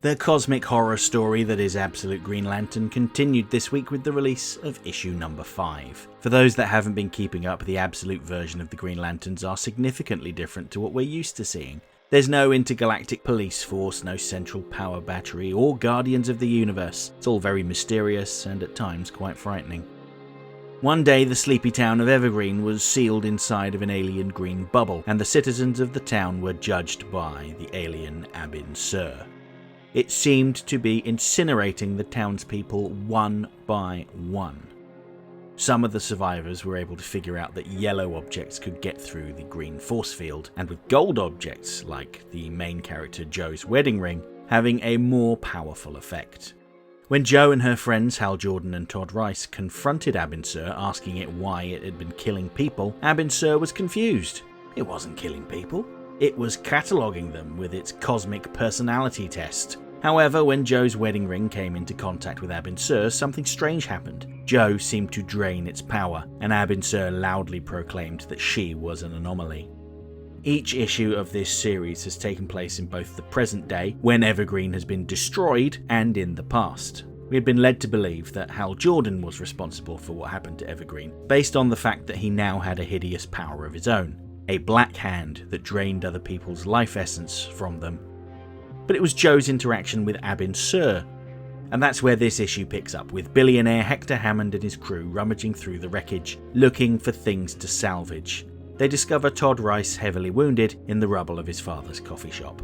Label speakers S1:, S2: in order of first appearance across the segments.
S1: The cosmic horror story that is Absolute Green Lantern continued this week with the release of issue number 5. For those that haven't been keeping up, the Absolute version of the Green Lanterns are significantly different to what we're used to seeing. There's no intergalactic police force, no central power battery, or guardians of the universe. It's all very mysterious and at times quite frightening. One day, the sleepy town of Evergreen was sealed inside of an alien green bubble, and the citizens of the town were judged by the alien Abin Sur. It seemed to be incinerating the townspeople one by one. Some of the survivors were able to figure out that yellow objects could get through the green force field, and with gold objects, like the main character Jo's wedding ring, having a more powerful effect. When Jo and her friends Hal Jordan and Todd Rice confronted Abin Sur, asking it why it had been killing people, Abin Sur was confused. It wasn't killing people. It was cataloguing them with its cosmic personality test. However, when Jo's wedding ring came into contact with Abin Sur, something strange happened. Jo seemed to drain its power, and Abin Sur loudly proclaimed that she was an anomaly. Each issue of this series has taken place in both the present day, when Evergreen has been destroyed, and in the past. We had been led to believe that Hal Jordan was responsible for what happened to Evergreen, based on the fact that he now had a hideous power of his own. A black hand that drained other people's life essence from them. But it was Jo's interaction with Abin Sur, and that's where this issue picks up, with billionaire Hector Hammond and his crew rummaging through the wreckage, looking for things to salvage. They discover Todd Rice heavily wounded in the rubble of his father's coffee shop.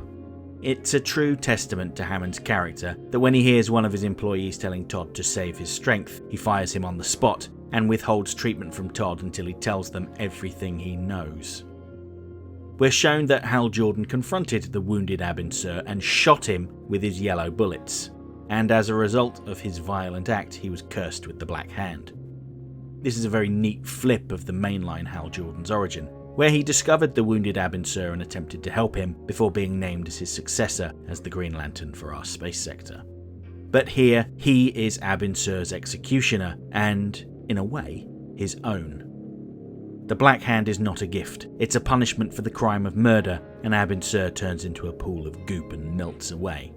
S1: It's a true testament to Hammond's character that when he hears one of his employees telling Todd to save his strength, he fires him on the spot and withholds treatment from Todd until he tells them everything he knows. We're shown that Hal Jordan confronted the wounded Abin Sur and shot him with his yellow bullets, and as a result of his violent act, he was cursed with the Black Hand. This is a very neat flip of the mainline Hal Jordan's origin, where he discovered the wounded Abin Sur and attempted to help him before being named as his successor as the Green Lantern for our space sector. But here, he is Abin Sur's executioner, and, in a way, his own. The Black Hand is not a gift, it's a punishment for the crime of murder, and Abin Sur turns into a pool of goop and melts away.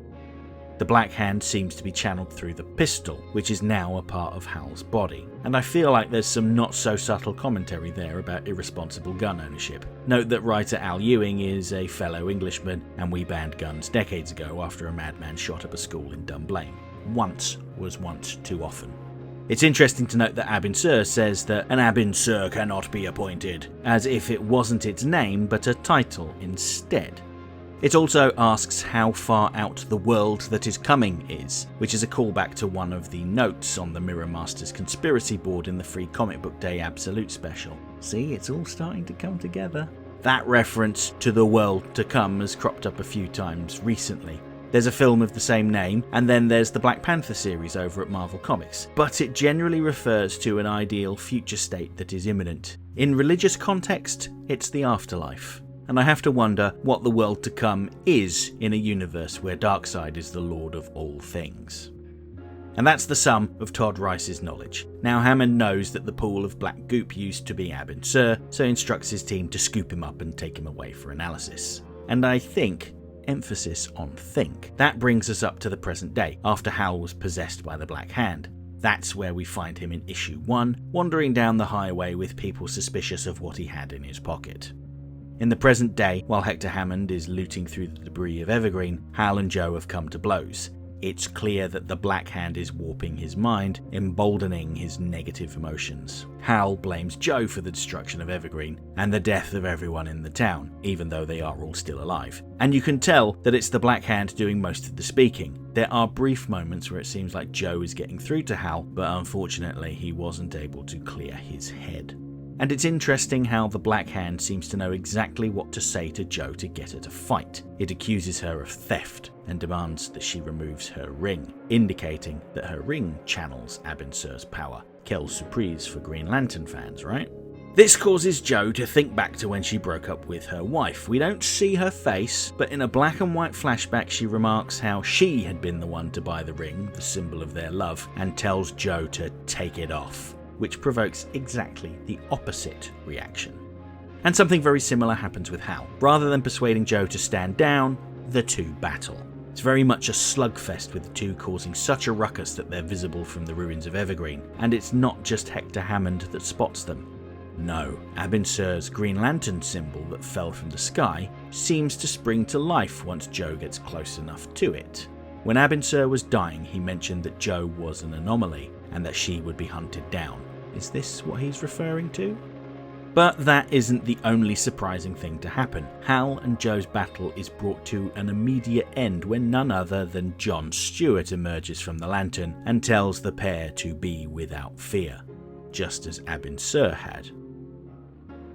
S1: The Black Hand seems to be channeled through the pistol, which is now a part of Hal's body, and I feel like there's some not so subtle commentary there about irresponsible gun ownership. Note that writer Al Ewing is a fellow Englishman, and we banned guns decades ago after a madman shot up a school in Dunblane. Once was once too often. It's interesting to note that Abin Sur says that an Abin Sur cannot be appointed, as if it wasn't its name but a title instead. It also asks how far out the world that is coming is, which is a callback to one of the notes on the Mirror Masters conspiracy board in the free Comic Book Day Absolute special. See, it's all starting to come together. That reference to the world to come has cropped up a few times recently. There's a film of the same name, and then there's the Black Panther series over at Marvel Comics, but it generally refers to an ideal future state that is imminent. In religious context, it's the afterlife. And I have to wonder what the world to come is in a universe where Darkseid is the lord of all things. And that's the sum of Todd Rice's knowledge. Now Hammond knows that the pool of black goop used to be Abin Sur, so he instructs his team to scoop him up and take him away for analysis. And I think, emphasis on think, that brings us up to the present day, after Hal was possessed by the Black Hand. That's where we find him in issue 1, wandering down the highway with people suspicious of what he had in his pocket. In the present day, while Hector Hammond is looting through the debris of Evergreen, Hal and Jo have come to blows. It's clear that the Black Hand is warping his mind, emboldening his negative emotions. Hal blames Jo for the destruction of Evergreen and the death of everyone in the town, even though they are all still alive. And you can tell that it's the Black Hand doing most of the speaking. There are brief moments where it seems like Jo is getting through to Hal, but unfortunately he wasn't able to clear his head. And it's interesting how the Black Hand seems to know exactly what to say to Jo to get her to fight. It accuses her of theft and demands that she removes her ring, indicating that her ring channels Abin Sur's power. Quelle surprise for Green Lantern fans, right? This causes Jo to think back to when she broke up with her wife. We don't see her face, but in a black and white flashback she remarks how she had been the one to buy the ring, the symbol of their love, and tells Jo to take it off, which provokes exactly the opposite reaction. And something very similar happens with Hal. Rather than persuading Jo to stand down, the two battle. It's very much a slugfest, with the two causing such a ruckus that they're visible from the ruins of Evergreen, and it's not just Hector Hammond that spots them. No, Abin Sur's Green Lantern symbol that fell from the sky seems to spring to life once Jo gets close enough to it. When Abin Sur was dying, he mentioned that Jo was an anomaly and that she would be hunted down. Is this what he's referring to? But that isn't the only surprising thing to happen. Hal and Jo's battle is brought to an immediate end when none other than John Stewart emerges from the lantern and tells the pair to be without fear, just as Abin Sur had.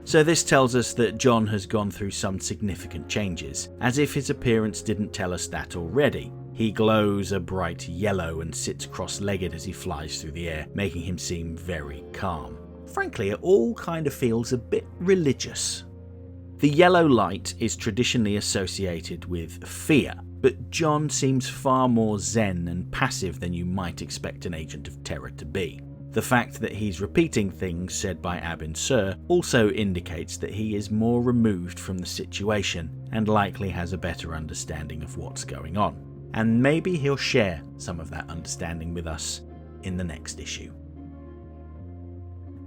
S1: So this tells us that John has gone through some significant changes, as if his appearance didn't tell us that already. He glows a bright yellow and sits cross-legged as he flies through the air, making him seem very calm. Frankly, it all kind of feels a bit religious. The yellow light is traditionally associated with fear, but John seems far more zen and passive than you might expect an agent of terror to be. The fact that he's repeating things said by Abin Sur also indicates that he is more removed from the situation and likely has a better understanding of what's going on. And maybe he'll share some of that understanding with us in the next issue.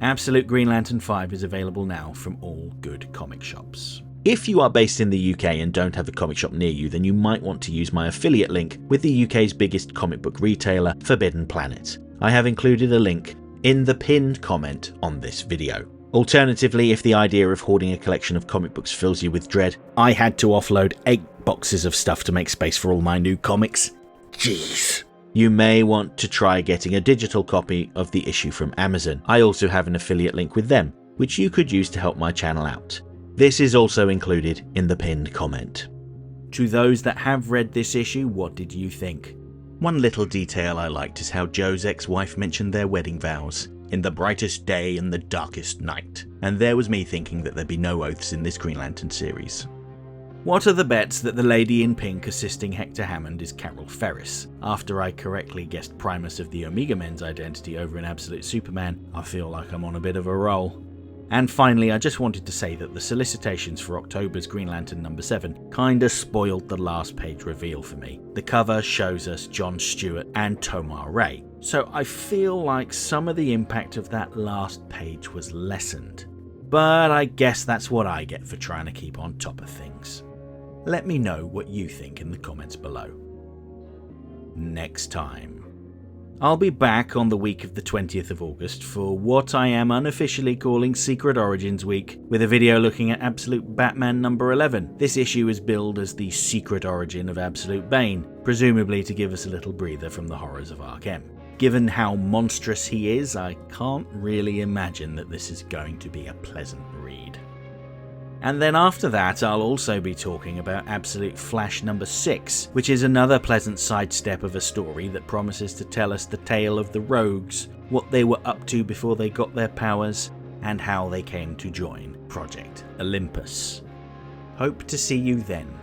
S1: Absolute Green Lantern 5 is available now from all good comic shops. If you are based in the UK and don't have a comic shop near you, then you might want to use my affiliate link with the UK's biggest comic book retailer, Forbidden Planet. I have included a link in the pinned comment on this video. Alternatively, if the idea of hoarding a collection of comic books fills you with dread, I had to offload 8 boxes of stuff to make space for all my new comics. Jeez. You may want to try getting a digital copy of the issue from Amazon. I also have an affiliate link with them, which you could use to help my channel out. This is also included in the pinned comment. To those that have read this issue, what did you think? One little detail I liked is how Jo's ex-wife mentioned their wedding vows. In the brightest day and the darkest night. And there was me thinking that there'd be no oaths in this Green Lantern series. What are the bets that the lady in pink assisting Hector Hammond is Carol Ferris? After I correctly guessed Primus of the Omega Men's identity over in Absolute Superman, I feel like I'm on a bit of a roll. And finally, I just wanted to say that the solicitations for October's Green Lantern number 7 kinda spoiled the last page reveal for me. The cover shows us John Stewart and Tomar Ray, so I feel like some of the impact of that last page was lessened. But I guess that's what I get for trying to keep on top of things. Let me know what you think in the comments below. Next time. I'll be back on the week of the 20th of August for what I am unofficially calling Secret Origins Week, with a video looking at Absolute Batman number 11. This issue is billed as the secret origin of Absolute Bane, presumably to give us a little breather from the horrors of Arkham. Given how monstrous he is, I can't really imagine that this is going to be a pleasant read. And then after that, I'll also be talking about Absolute Flash number 6, which is another pleasant sidestep of a story that promises to tell us the tale of the Rogues, what they were up to before they got their powers, and how they came to join Project Olympus. Hope to see you then.